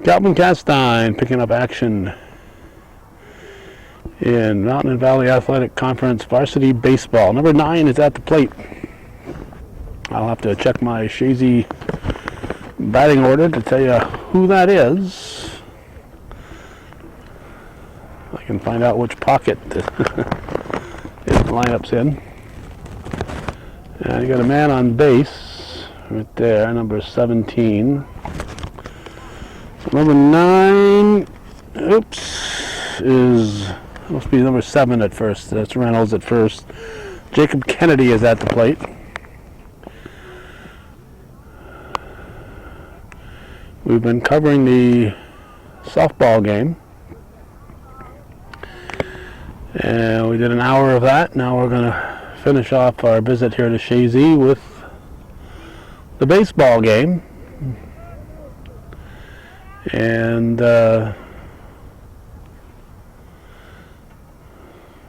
Calvin Castine picking up action in Mountain and Valley Athletic Conference Varsity Baseball. Number 9 is at the plate. I'll have to check my Chazy batting order to tell you who that is. I can find out which pocket his lineup's in. And you got a man on base right there, number 17. So number 9, must be number 7 at first. That's Reynolds at first. Jacob Kennedy is at the plate. We've been covering the softball game. And we did an hour of that. Now we're going to finish off our visit here to Chazy with the baseball game. And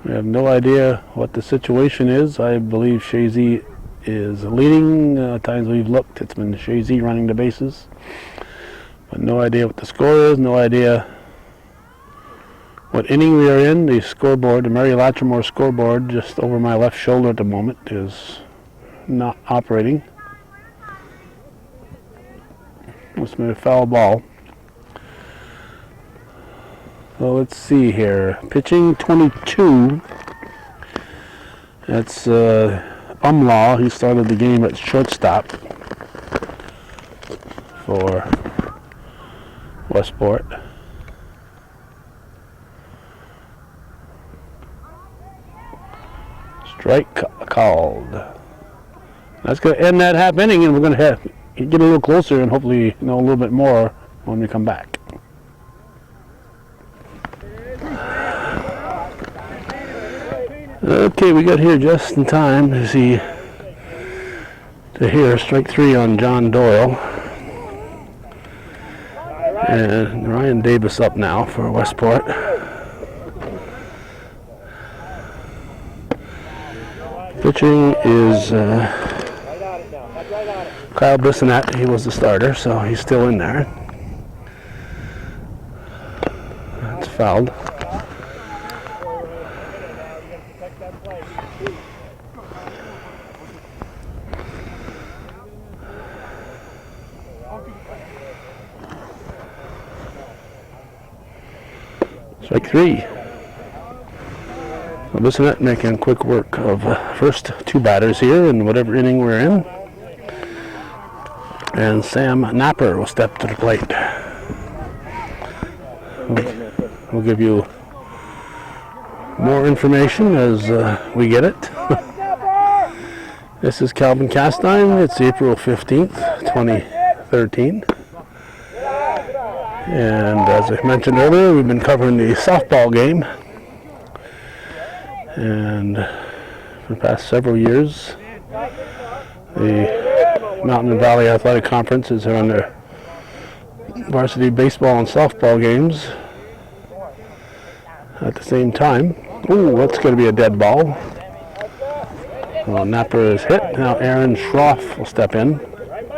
we have no idea what the situation is. I believe Chazy is leading. Times we've looked, it's been Chazy running the bases. But no idea what the score is, no idea what inning we are in. The scoreboard, the Mary Latrimore scoreboard, just over my left shoulder at the moment, is not operating. Must have been a foul ball. So let's see here. Pitching 22. That's Umlaw. He started the game at shortstop for Westport. Strike called. That's going to end that half inning, and we're going to get a little closer and hopefully know a little bit more when we come back. Okay, we got here just in time to hear strike 3 on John Doyle. And Ryan Davis up now for Westport. Pitching is Kyle Bissonette. He was the starter, so he's still in there. That's fouled. Strike 3. Bissonette making quick work of first 2 batters here in whatever inning we're in. And Sam Napper will step to the plate. We'll give you more information as we get it. This is Calvin Castine. It's April 15th, 2013. And as I mentioned earlier, we've been covering the softball game. And for the past several years, the Mountain and Valley Athletic Conferences are on their varsity baseball and softball games at the same time. Ooh, that's going to be a dead ball. Well, Napper is hit. Now Aaron Schroff will step in,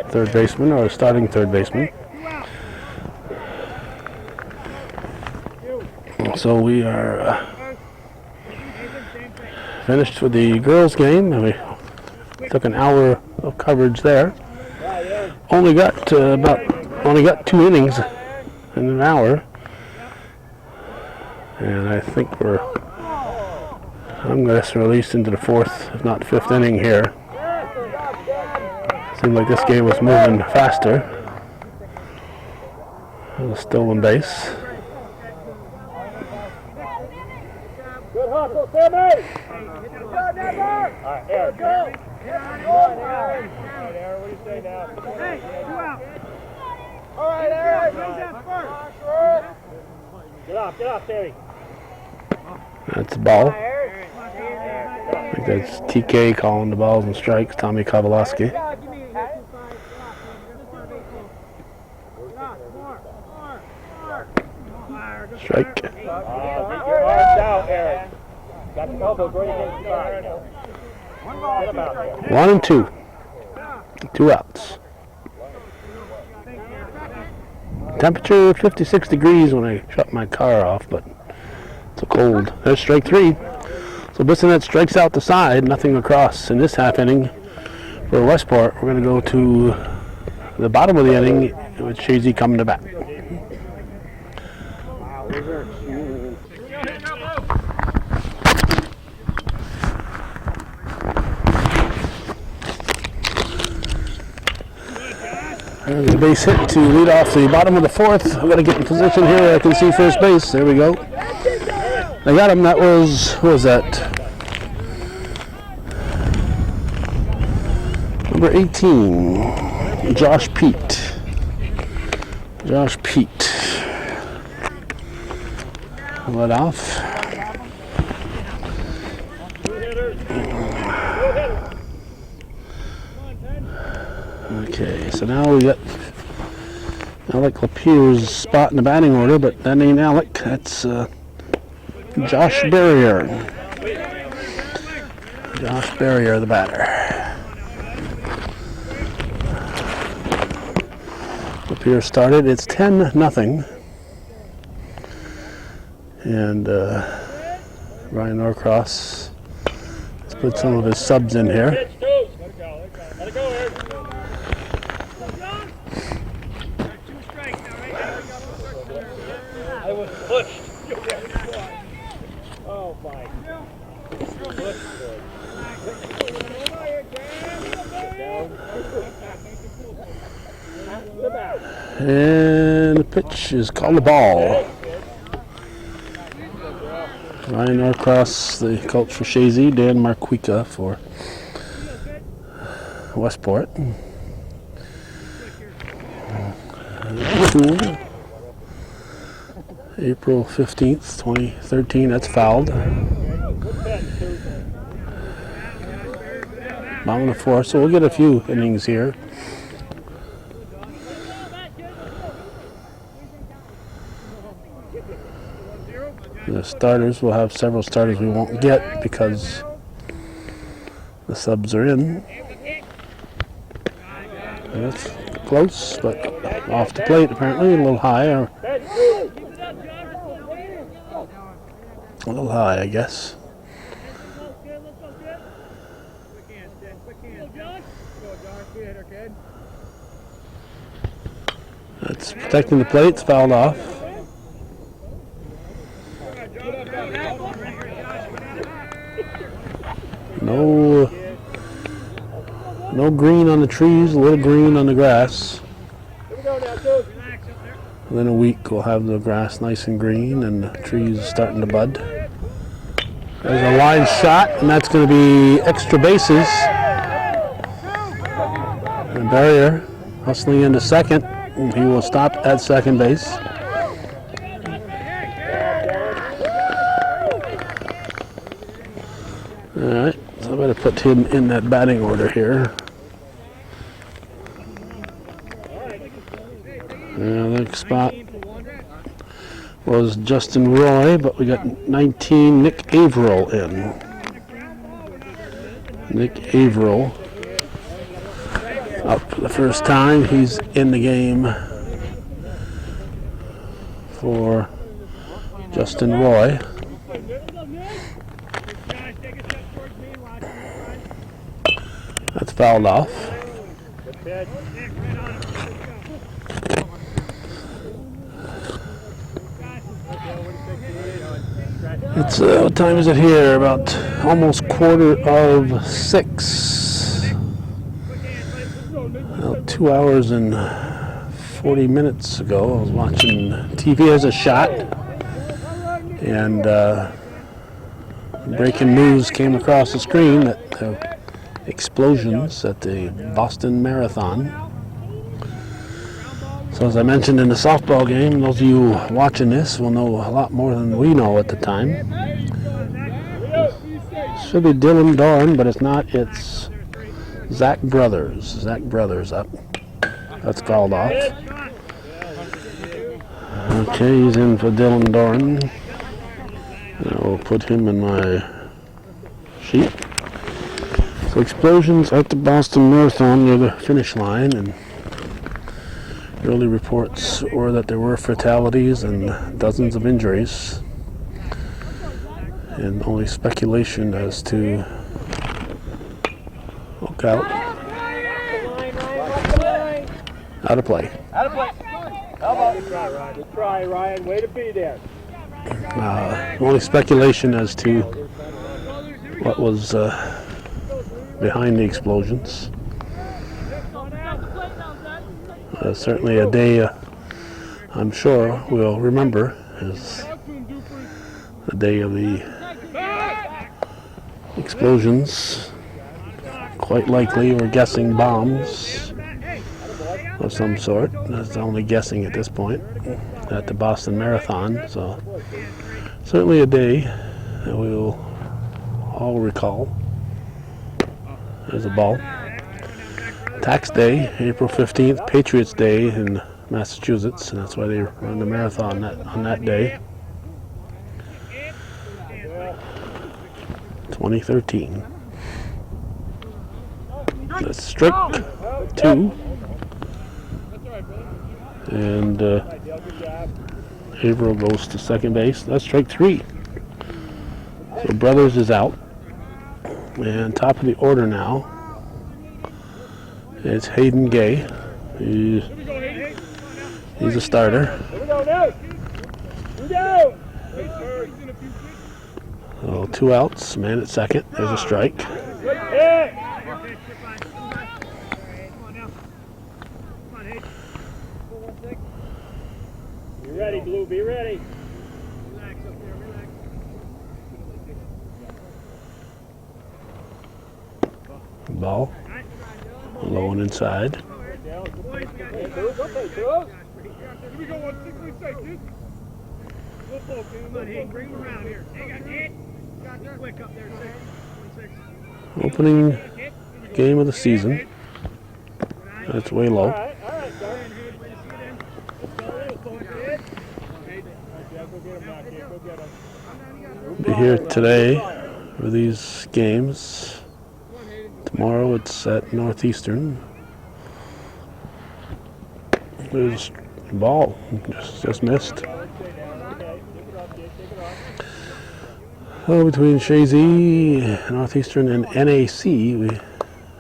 third baseman, or starting third baseman. So we are finished with the girls' game. We took an hour of coverage there. Only got 2 innings in an hour, and I think I'm going to release into the 4th, if not 5th inning here. Seemed like this game was moving faster. Stolen base. Good hustle, Sammy! Good job, Napper! All right, Aaron. Go! All right, Aaron, what do you say now? Hey, 2 out. All right, Aaron. Get off, Sammy. That's a ball. I think that's TK calling the balls and strikes, Tommy Kowalowski. Strike. Get your arms out, Aaron. Got the elbows right against the side. Get him out there. 1 and 2. 2 outs. Temperature 56 degrees when I shut my car off, but it's so cold. There's strike 3. So Bissonnet strikes out the side, nothing across in this half inning for Westport. We're going to go to the bottom of the inning with Chazy coming to bat. There's a base hit to lead off the bottom of the 4th. I've got to get in position here where I can see first base. There we go. I got him. That was, what was that? Number 18, Josh Pete. Josh Pete. Let off. Okay, so now we got Alec Lapierre's spot in the batting order, but that ain't Alec. That's Josh Barrier. Josh Barrier, the batter. Lapierre started. It's 10-0. And Ryan Norcross has put some of his subs in here. I was pushed. Oh my. And the pitch is called the ball. Ryan Norcross, the coach for Chazy, Dan Marquica for Westport. April 15th, 2013, that's fouled. Bottom of the 4th, so we'll get a few innings here. The starters, we'll have several starters we won't get because the subs are in. And that's close, but off the plate apparently, a little high. Or a little high, I guess. That's protecting the plate, it's fouled off. No green on the trees, a little green on the grass. Within a week we'll have the grass nice and green and the trees starting to bud. There's a line shot, and that's going to be extra bases. And Barrier hustling into second, and he will stop at second base. Alright, so I better put him in that batting order here. The next spot was Justin Roy, but we got 19 Nick Averill in. Nick Averill up for the first time. He's in the game for Justin Roy. That's fouled off. It's what time is it here? About almost 6:15. About 2 hours and 40 minutes ago, I was watching TV as a shot, and breaking news came across the screen that explosions at the Boston Marathon. So as I mentioned in the softball game, those of you watching this will know a lot more than we know at the time. It should be Dylan Dorn, but it's not. It's Zach Brothers. Zach Brothers up. That's fouled off. Okay, he's in for Dylan Dorn. I will put him in my sheet. So explosions at the Boston Marathon near the finish line, and Early reports were that there were fatalities and dozens of injuries, and only speculation as to look out. Out of play. Out of play. Good try, Ryan. Good try, Ryan. Way to be there. Only speculation as to what was behind the explosions. Certainly a day I'm sure we'll remember as the day of the explosions. Quite likely, we're guessing bombs of some sort. That's only guessing at this point at the Boston Marathon. So certainly a day that we will all recall as a ball. Tax Day, April 15th, Patriots Day in Massachusetts, and that's why they run the marathon on that day. 2013. That's strike 2. And Averill goes to second base. That's strike 3. So Brothers is out. And top of the order now, it's Hayden Gay. He's a starter. So 2 outs, man at second. There's a strike. Be ready, Blue. Be ready. Ball. Low and inside. Here we go, 166, dude. Bring him around here. Quick up there, 6. Opening game of the season. That's way low. All right, Be here today for these games. Tomorrow it's at Northeastern. There's a ball, just missed. So between Chazy, Northeastern, and NAC,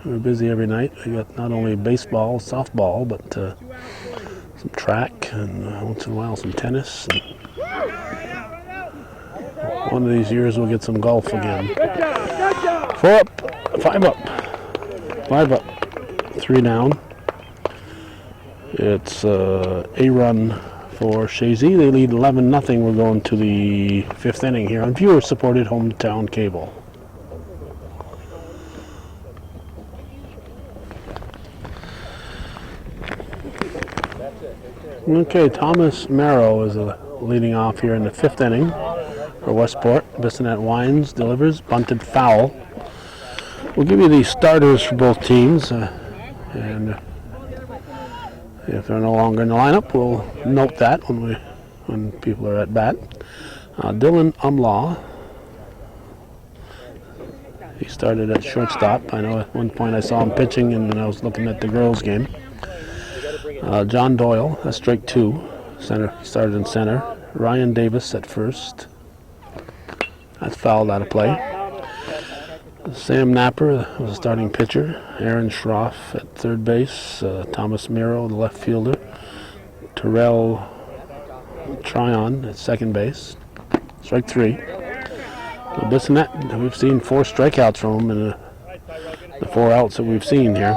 we're busy every night. We got not only baseball, softball, but some track, and once in a while some tennis. And one of these years we'll get some golf again. 4 up, 5 up, 5 up, 3 down. It's a run for Chazy. They lead 11-0. We're going to the 5th inning here on viewer-supported hometown cable. Okay, Thomas Merrow is leading off here in the 5th inning for Westport. Bissonette Wines delivers, bunted foul. We'll give you the starters for both teams, and if they're no longer in the lineup, we'll note that when people are at bat. Dylan Umlaw, he started at shortstop. I know at one point I saw him pitching, and when I was looking at the girls' game. John Doyle, that's strike 2. Center, started in center. Ryan Davis at first. That's fouled out of play. Sam Napper was a starting pitcher. Aaron Schroff at third base. Thomas Merrow, the left fielder. Terrell Tryon at second base. Strike 3. So Bissonette, we've seen 4 strikeouts from him in the 4 outs that we've seen here.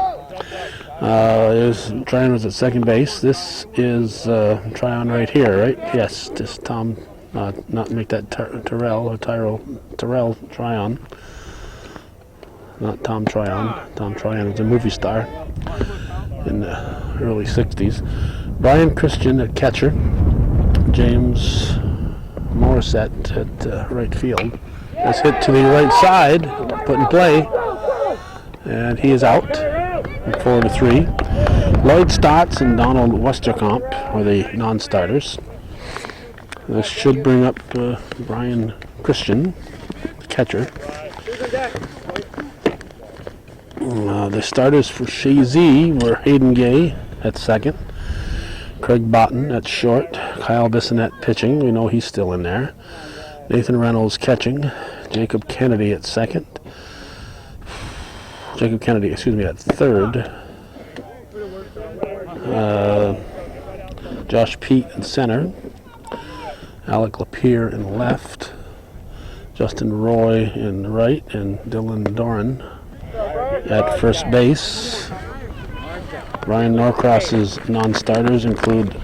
Tryon was at second base. This is Tryon right here, right? Yes, just Tom, not make that Terrell Tryon. Not Tom Tryon. Tom Tryon was a movie star in the early 60s. Brian Christian at catcher. James Morissette at right field. That's hit to the right side, put in play, and he is out. 4-3. Lloyd Stotts and Donald Westerkamp are the non-starters. This should bring up Brian Christian, the catcher. The starters for Chazy were Hayden Gay at second, Craig Botten at short. Kyle Bissonette pitching. We know he's still in there. Nathan Reynolds catching. Jacob Kennedy at second. At third. Josh Pete in center. Alec Lapierre in left. Justin Roy in right. And Dylan Doran at first base. Ryan Norcross's non-starters include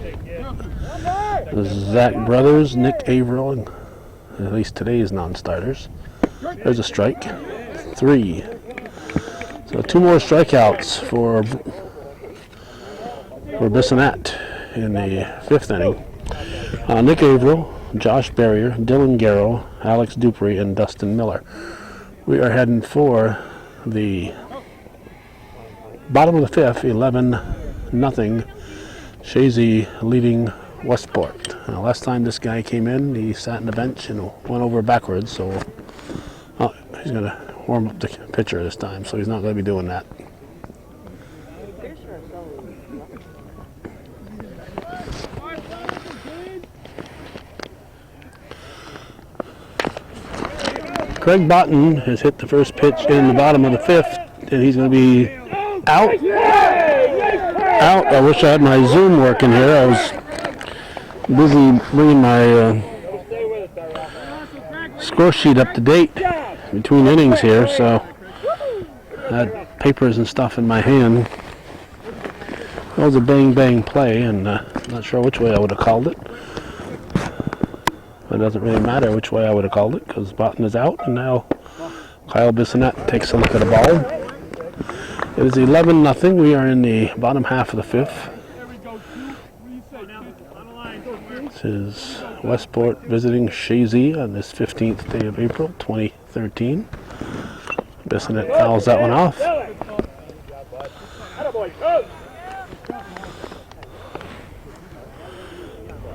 Zach Brothers, Nick Averill, and at least today's non-starters. There's a strike. 3. So 2 more strikeouts for Bissonette in the 5th inning. Nick Averill, Josh Barrier, Dylan Garrow, Alex Dupree, and Dustin Miller. We are heading for the bottom of the 5th, 11-0. Chazy leading Westport. Last time this guy came in, he sat on the bench and went over backwards, so he's going to warm up the pitcher this time, so he's not going to be doing that. Craig Botten has hit the first pitch in the bottom of the 5th, and he's going to be out. I wish I had my Zoom working here. I was busy bringing my score sheet up to date between innings here, so I had papers and stuff in my hand. That was a bang play, and not sure which way I would have called it. It doesn't really matter which way I would have called it because Botten is out, and now Kyle Bissonette takes a look at the ball. It is 11-0. We are in the bottom half of the 5th. This is Westport visiting Chazy on this 15th day of April, 2013. Bissonette fouls that one off.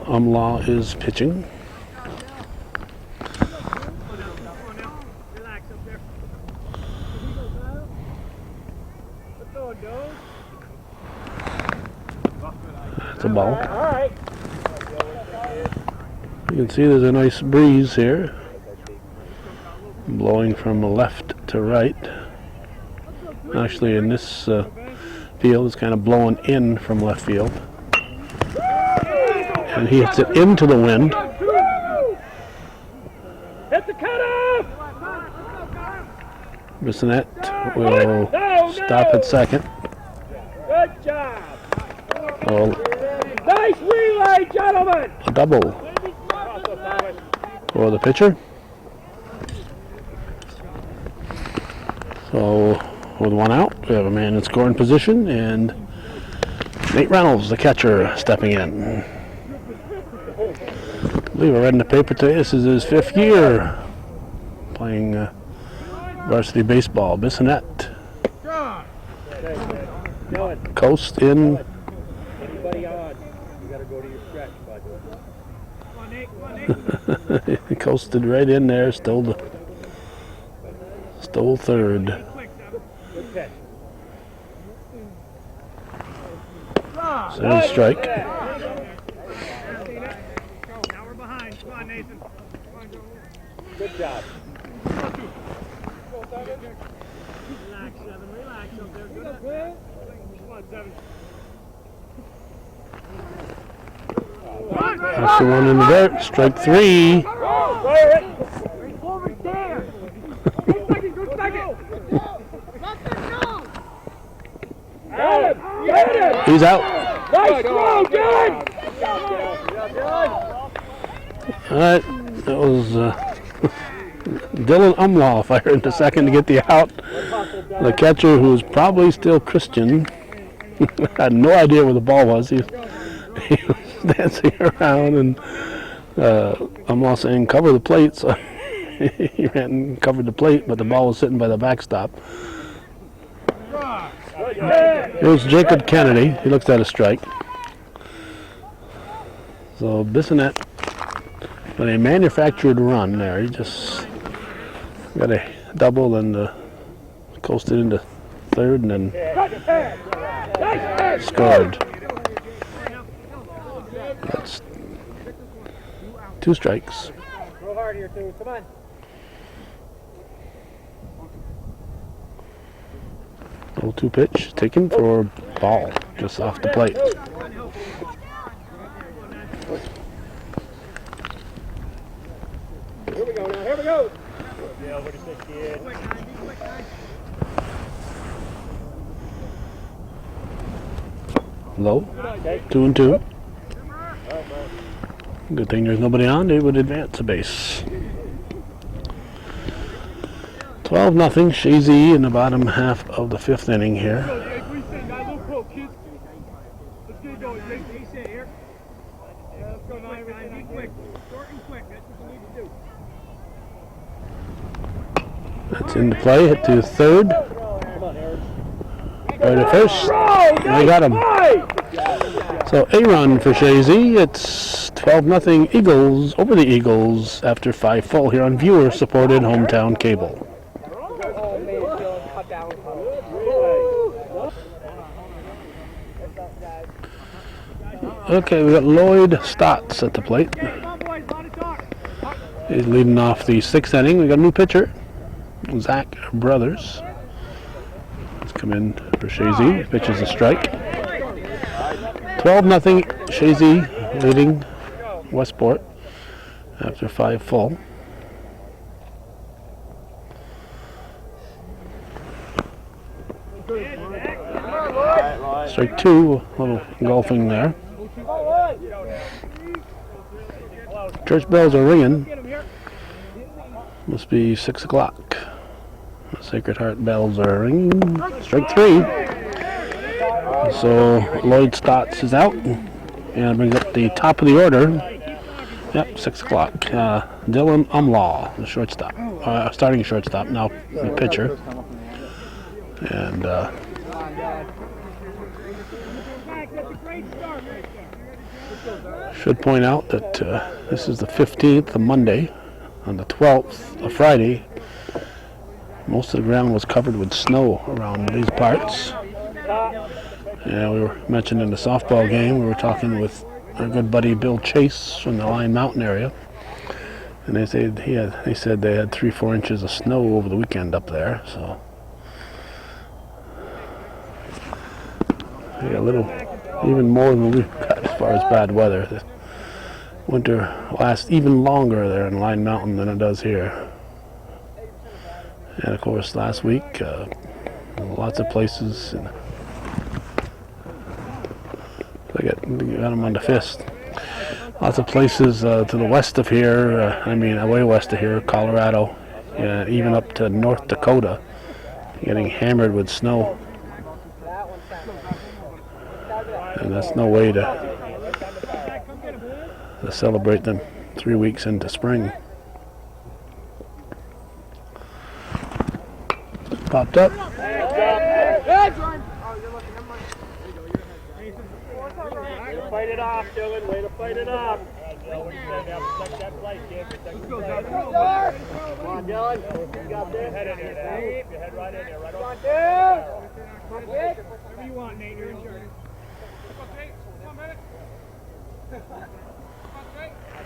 Umlaw is pitching. It's a ball. You can see there's a nice breeze here, blowing from left to right. Actually, in this field, it's kind of blowing in from left field. And he hits it into the wind. Hit the cutoff! Bissonette will stop at second. Good job! Oh, Nice relay, gentlemen! a double for the pitcher. So, with one out, we have a man in scoring position, and Nate Reynolds, the catcher, stepping in. I believe I read in the paper today, this is his 5th year playing varsity baseball. Bissonette. Coast in. Anybody on? You gotta go to your stretch, bud. He coasted right in there, stole third. Good catch. So there's a strike. Now we're behind. Come on, Nathan. Good job. Relax, Seven. Relax up there. Good. Come on, Seven. That's the one in the dirt. Strike 3. Over there. Go second. Get him! Get him! He's out. Nice throw, Dylan! All right, that was Dylan Umlaw fired in the second to get the out. The catcher, who's probably still Christian, had no idea where the ball was. He was dancing around, and Umlaw saying, "Cover the plate." So he ran and covered the plate, but the ball was sitting by the backstop. It was Jacob Kennedy. He looks at a strike. So Bissonette, with a manufactured run there, he just got a double and coasted into third and then scored. That's 2 strikes. Real hard here, too. Come on. 0-2 pitch taken for ball just off the plate. Here we go now. Here we go. Yeah, what do you think, kid? Low. 2-2. Good thing there's nobody on. They would advance a base. 12-0. Chazy in the bottom half of the 5th inning here. That's into play. Hit to 3rd. Right to 1st. They got him. So a run for Chazy. It's 12-0 Eagles over the Eagles after 5 full here on viewer-supported hometown cable. Okay, we got Lloyd Stotts at the plate. He's leading off the 6th inning. We got a new pitcher, Zach Brothers. Let's come in for Chazy. Pitches a strike. 12-0 Chazy leading Westport after 5 full. Strike 2, a little golfing there. Church bells are ringing. Must be 6 o'clock. The Sacred Heart bells are ringing. Strike 3. So Lloyd Stotts is out. And brings up the top of the order. Yep, 6 o'clock. Dylan Umlaw, the shortstop. Starting shortstop, now the pitcher. And should point out that this is the 15th, a Monday. On the 12th, a Friday, most of the ground was covered with snow around these parts. And we were mentioned in the softball game, we were talking with our good buddy Bill Chase from the Line Mountain area. And they said they had 3-4 inches of snow over the weekend up there. So yeah, a little, even more than we've got as far as bad weather. The winter lasts even longer there in Line Mountain than it does here. And of course, last week, lots of places. And I got them on the fist. Lots of places to the west of here. Way west of here, Colorado, even up to North Dakota, getting hammered with snow. And that's no way to celebrate them 3 weeks into spring. Popped up. Fight it off, Dylan. Way to fight it off. What do you say now? Protect that plate, kid. Protect the plate. Come on, Dylan. You got this. Head in there now. Keep your head right in there. Right on. Come on, kid. Whatever you want, Nate. You're in charge.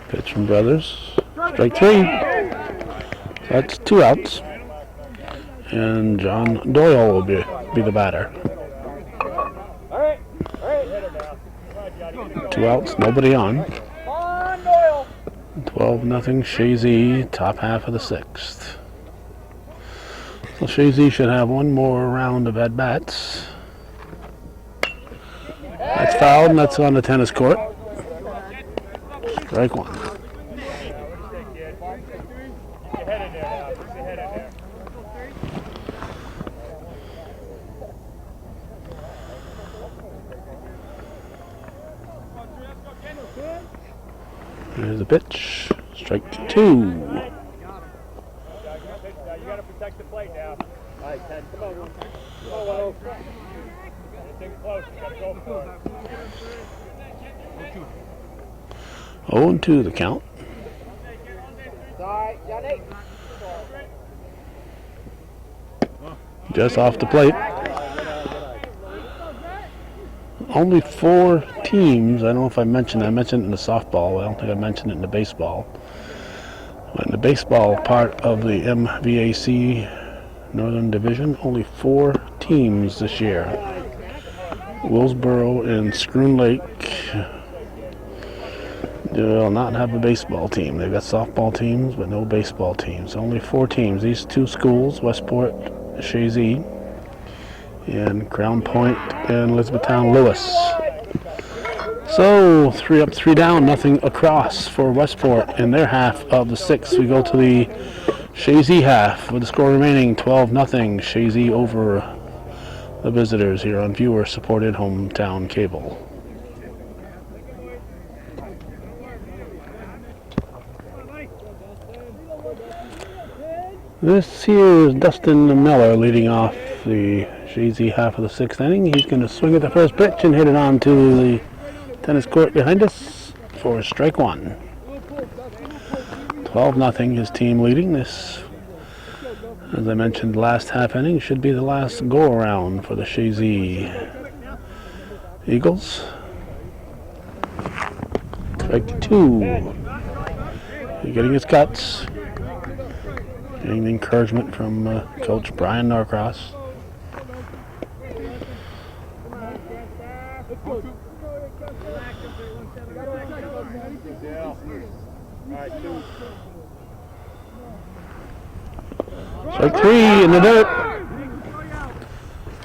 Pitch from Brothers. Strike 3. That's 2 outs. And John Doyle will be the batter. All right. 2 outs, nobody on. 12-0 Chazy, top half of the 6th. So Chazy should have one more round of at-bats. That's fouled, and that's on the tennis court. Strike 1. There's a pitch. Strike 2. You got to protect the plate now. All right, Ted, come on. Come on, Will. Anything close, you got to go for it. 0-2 the count. Sorry, Johnny. Just off the plate. only 4 teams. I don't know if I mentioned it. I mentioned it in the softball. I don't think I mentioned it in the baseball. But in the baseball part of the MVAC Northern Division, only 4 teams this year. Willsboro and Schroon Lake will not have a baseball team. They've got softball teams, but no baseball teams. Only 4 teams. These 2 schools, Westport, Chazy, and Crown Point and Elizabethtown Lewis. So 3 up, 3 down, nothing across for Westport in their half of the 6th. We go to the Chazy half with the score remaining 12-0. Chazy over the visitors here on viewer-supported hometown cable. This here is Dustin Miller leading off the Chazy half of the 6th inning. He's going to swing at the first pitch and hit it onto the tennis court behind us for strike 1. 12-0, his team leading this. As I mentioned, last half inning should be the last go-around for the Chazy Eagles. Strike 2. He's getting his cuts. Getting the encouragement from Coach Brian Norcross. Strike 3 in the dirt.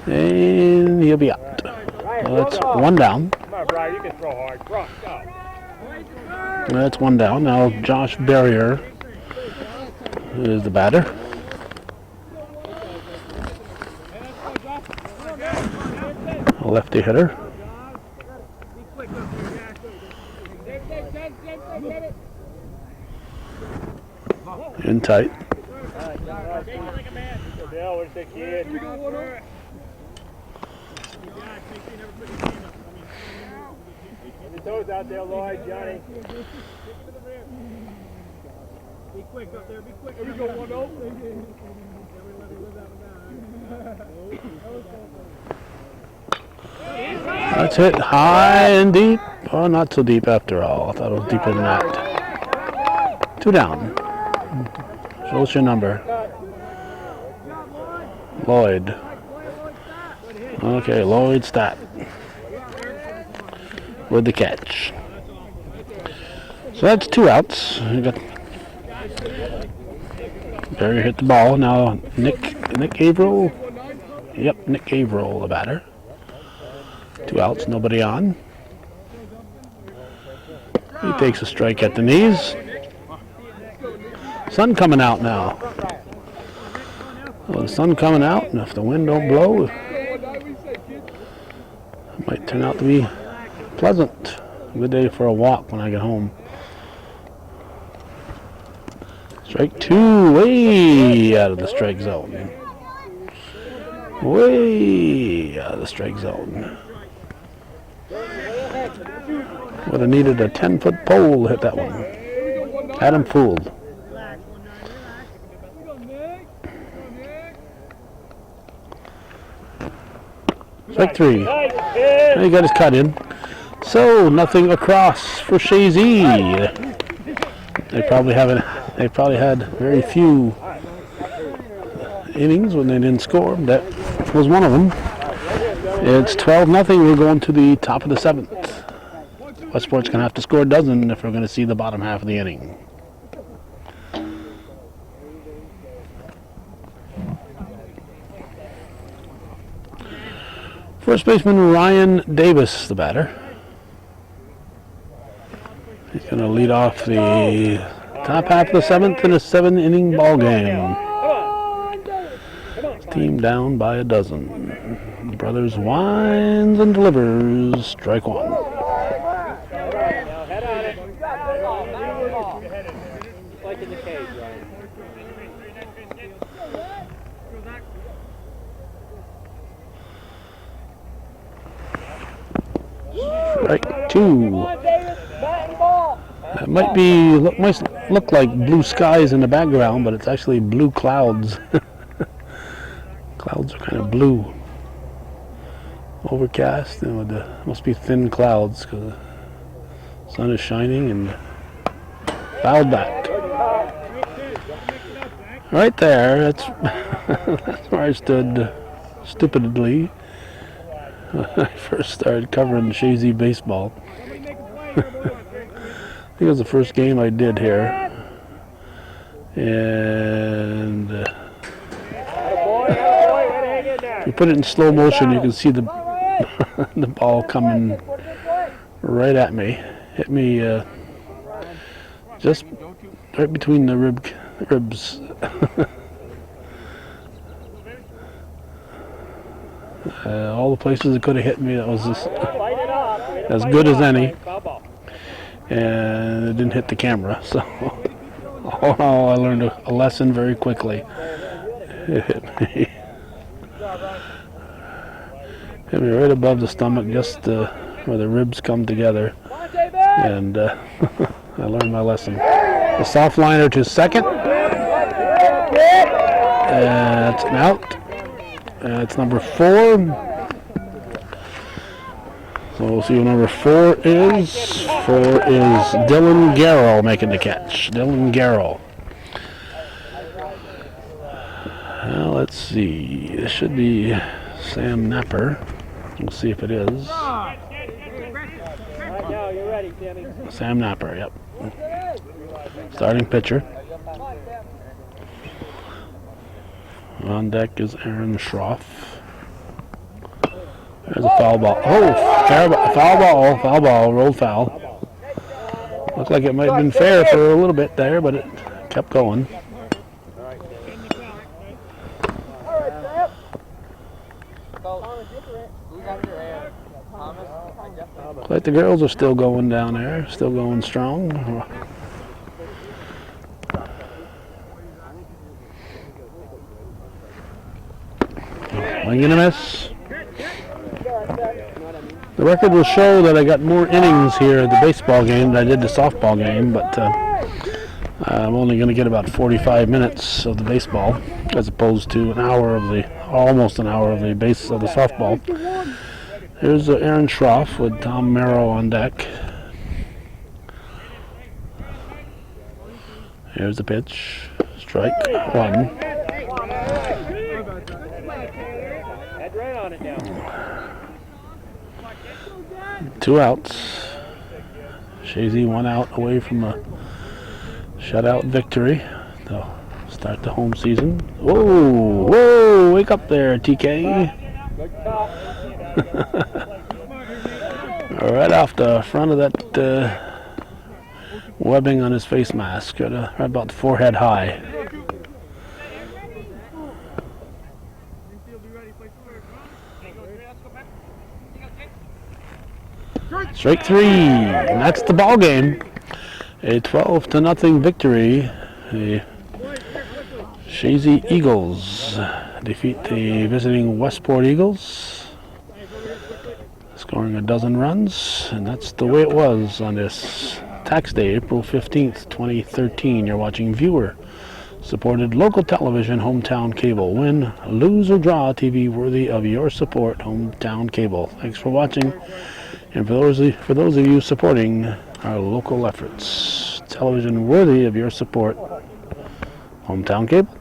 And he'll be out. Well, that's 1 down. Come on, Brian, you can throw hard. Go. That's 1 down. Now Josh Barrier is the batter. A lefty hitter. In tight. Dale, where's the kid? Get your toes out there, Lloyd, Johnny. Be quick up there, be quick. Here we go, 1-0. That's hit high and deep. Oh, not so deep after all. I thought it was deeper than that. 2 down. So what's your number? Lloyd. Okay, Lloyd Stat. With the catch. So that's 2 outs. You got Barry hit the ball. Now Nick Averill. Yep, Nick Averill, the batter. 2 outs, nobody on. He takes a strike at the knees. Sun coming out now. Well, the sun coming out, and if the wind don't blow, it might turn out to be pleasant. A good day for a walk when I get home. Strike 2, way out of the strike zone. Way out of the strike zone. Would have needed a 10-foot pole to hit that one. Had him fooled. Strike 3. And he got his cut in. So nothing across for Chazy. They probably had very few innings when they didn't score. That was one of them. It's 12-0. We're going to the top of the 7th. Westport's going to have to score a dozen if we're going to see the bottom half of the inning. First baseman Ryan Davis, the batter. He's going to lead off the top half of the 7th in a 7-inning ball game. Team down by a dozen. The brothers winds and delivers. Strike 1. Like in the cage, right? Strike 2. It might look like blue skies in the background, but it's actually blue clouds. Clouds are kind of blue. overcast and with the must be thin clouds because the sun is shining and fouled back. Right there, that's that's where I stood stupidly when I first started covering Chazy baseball. I think it was the first game I did here, and if you put it in slow motion, you can see the the ball coming right at me. Hit me just right between the ribs. All the places it could have hit me, that was just as good as any. And it didn't hit the camera, so I learned a lesson very quickly. It hit me right above the stomach, just where the ribs come together, and I learned my lesson. The soft liner to second. It's an out. It's number 4. So we'll see what number 4 is. 4 is Dylan Garrow making the catch. Dylan Garrow. Well, let's see. This should be Sam Napper. We'll see if it is. Sam Napper, yep. Starting pitcher. On deck is Aaron Schroff. There's a foul ball. Oh, foul ball, rolled foul. Looked like it might have been fair for a little bit there, but it kept going. Looks like the girls are still going down there, still going strong. Swing and a miss. The record will show that I got more innings here at the baseball game than I did the softball game, but I'm only going to get about 45 minutes of the baseball as opposed to almost an hour of the softball. Here's Aaron Schroff with Tom Merrow on deck. Here's the pitch. Strike 1. Two outs. Chazy 1 out away from a shutout victory to start the home season. Whoa, wake up there, TK. Right off the front of that webbing on his face mask, right about the forehead high. Strike 3, and that's the ball game. A 12-0 victory. The Chazy Eagles defeat the visiting Westport Eagles, scoring 12 runs, and that's the way it was on this tax day, April 15th, 2013. You're watching viewer-supported local television, Hometown Cable. Win, lose, or draw TV worthy of your support, Hometown Cable. Thanks for watching. And for those of you supporting our local efforts, television worthy of your support, Hometown Cable.